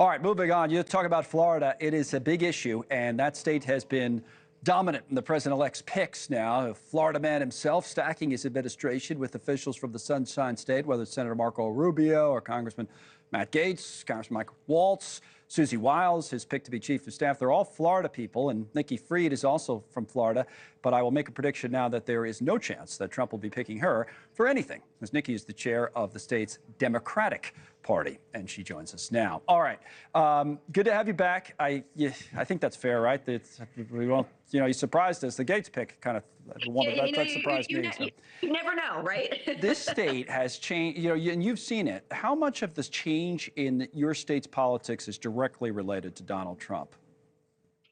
All right, moving on. You talk about Florida. It is a big issue, and that state has been dominant in the president-elect's picks now. A Florida man himself stacking his administration with officials from the Sunshine State, whether it's Senator Marco Rubio or Congressman Matt Gaetz, Congressman Waltz, Susie Wiles, his pick to be chief of staff. They're all Florida people, and Nikki Fried is also from Florida. But I will make a prediction now that there is no chance that Trump will be picking her for anything, as Nikki is the chair of the state's Democratic Party, and she joins us now. All right, good to have you back. I think that's fair, right? We won't, you surprised us. The Gaetz pick kind of that surprised me. You never know, right? This state has changed, and you've seen it. How much of this change in your state's politics is directly related to Donald Trump?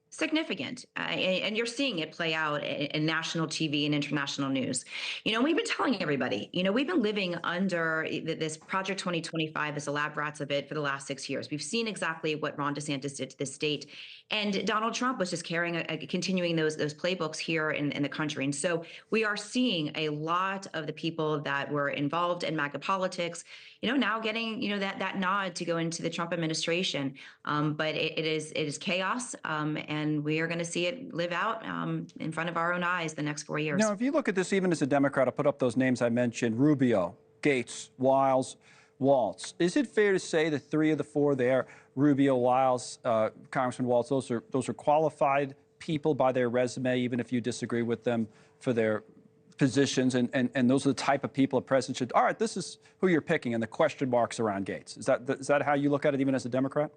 Significant, and you're seeing it play out in national TV and international news. We've been telling everybody, we've been living under this Project 2025 as the lab rats of it for the last 6 years. We've seen exactly what Ron DeSantis did to this state, and Donald Trump was just continuing those playbooks here in the country. And so we are seeing a lot of the people that were involved in MAGA politics, now getting, that nod to go into the Trump administration. But it is chaos, and we are going to see it live out in front of our own eyes the next 4 years. Now, if you look at this, even as a Democrat, I'll put up those names I mentioned: Rubio, Gaetz, Wiles, Waltz. Is it fair to say that 3 of the 4 there, Rubio, Wiles, Congressman Waltz, those are qualified people by their resume, even if you disagree with them for their positions, and those are the type of people a president should, all right, this is who you're picking, and the question marks around Gaetz. Is that how you look at it, even as a Democrat?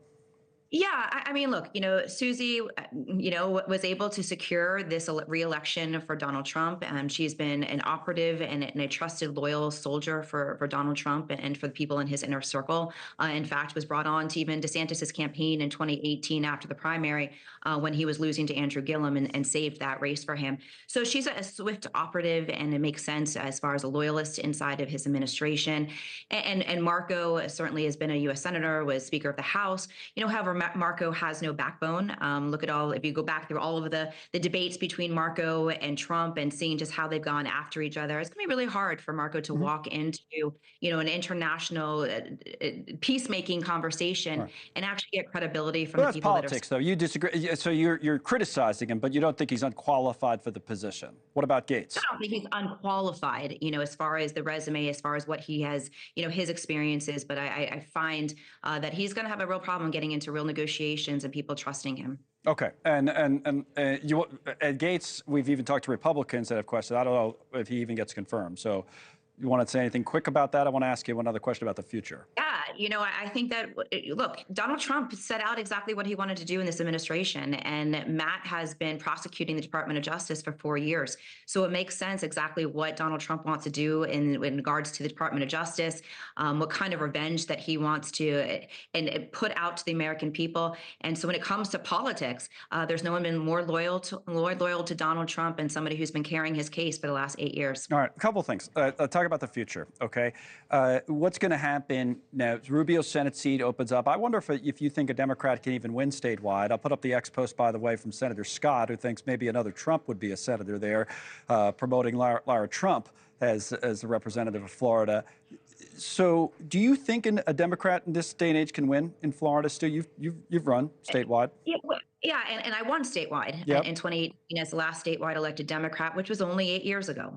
Yeah, I mean, look, Susie, was able to secure this re-election for Donald Trump. She's been an operative and a trusted, loyal soldier for Donald Trump and for the people in his inner circle. In fact, was brought on to even DeSantis's campaign in 2018 after the primary when he was losing to Andrew Gillum and saved that race for him. So she's a swift operative, and it makes sense as far as a loyalist inside of his administration. And Marco certainly has been a U.S. Senator, was Speaker of the House. However, Marco has no backbone. Look at if you go back through all of the debates between Marco and Trump and seeing just how they've gone after each other, it's going to be really hard for Marco to walk into, an international peacemaking conversation and actually get credibility from the people politics, though. You disagree. So you're criticizing him, but you don't think he's unqualified for the position. What about Gaetz? I don't think he's unqualified, as far as the resume, as far as what he has, his experiences. But I find that he's going to have a real problem getting into real negotiations and people trusting him. Okay, and Gaetz, we've even talked to Republicans that have questioned. I don't know if he even gets confirmed. So, you want to say anything quick about that? I want to ask you one other question about the future. Yeah, I think that, look, Donald Trump set out exactly what he wanted to do in this administration, and Matt has been prosecuting the Department of Justice for 4 years. So it makes sense exactly what Donald Trump wants to do in regards to the Department of Justice, what kind of revenge that he wants to and put out to the American people. And so when it comes to politics, there's no one been more loyal to Donald Trump and somebody who's been carrying his case for the last 8 years. All right, a couple of things. Talk about the future, okay? What's going to happen now? Rubio's Senate seat opens up. I wonder if you think a Democrat can even win statewide. I'll put up the X post, by the way, from Senator Scott, who thinks maybe another Trump would be a senator there, promoting Lara Trump as the representative of Florida. So, do you think a Democrat in this day and age can win in Florida? Stu, you've run statewide. Yeah, and I won statewide in 2018 as the last statewide elected Democrat, which was only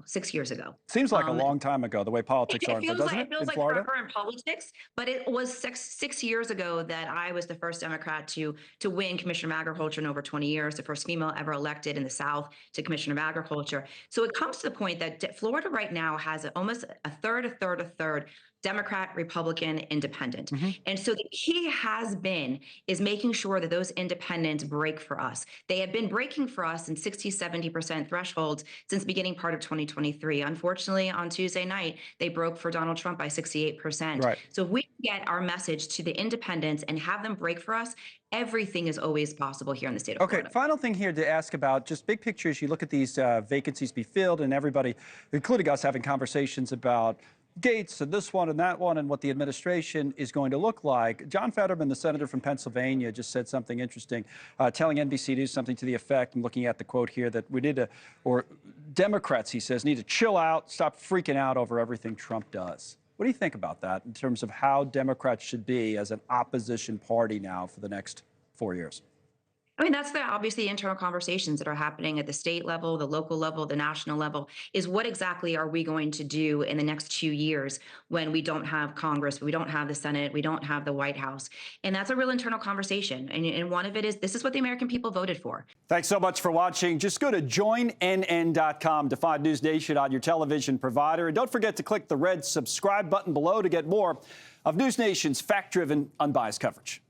6 years ago. Seems like a long time ago, the way politics are, doesn't it? It feels like forever in politics, but it was six years ago that I was the first Democrat to win Commissioner of Agriculture in over 20 years, the first female ever elected in the South to Commissioner of Agriculture. So it comes to the point that Florida right now has almost a third Democrat, Republican, Independent. And so the key is making sure that those independents break for us. They have been breaking for us in 60-70% thresholds since the beginning part of 2023. Unfortunately, on Tuesday night, they broke for Donald Trump by 68%. Right. So if we get our message to the independents and have them break for us, everything is always possible here in the state of Florida. Okay, final thing here to ask about, just big picture, as you look at these vacancies be filled, and everybody, including us, having conversations about Gaetz and this one and that one and what the administration is going to look like. John Fetterman, the senator from Pennsylvania, just said something interesting, telling NBC News something to the effect, I'm looking at the quote here, that we need to, or Democrats, he says, need to chill out, stop freaking out over everything Trump does. What do you think about that in terms of how Democrats should be as an opposition party now for the next 4 years? I mean, that's the obviously internal conversations that are happening at the state level, the local level, the national level, is what exactly are we going to do in the next 2 years when we don't have Congress, we don't have the Senate, we don't have the White House. And that's a real internal conversation. And one of it is, this is what the American people voted for. Thanks so much for watching. Just go to joinnn.com to find News Nation on your television provider. And don't forget to click the red subscribe button below to get more of News Nation's fact-driven, unbiased coverage.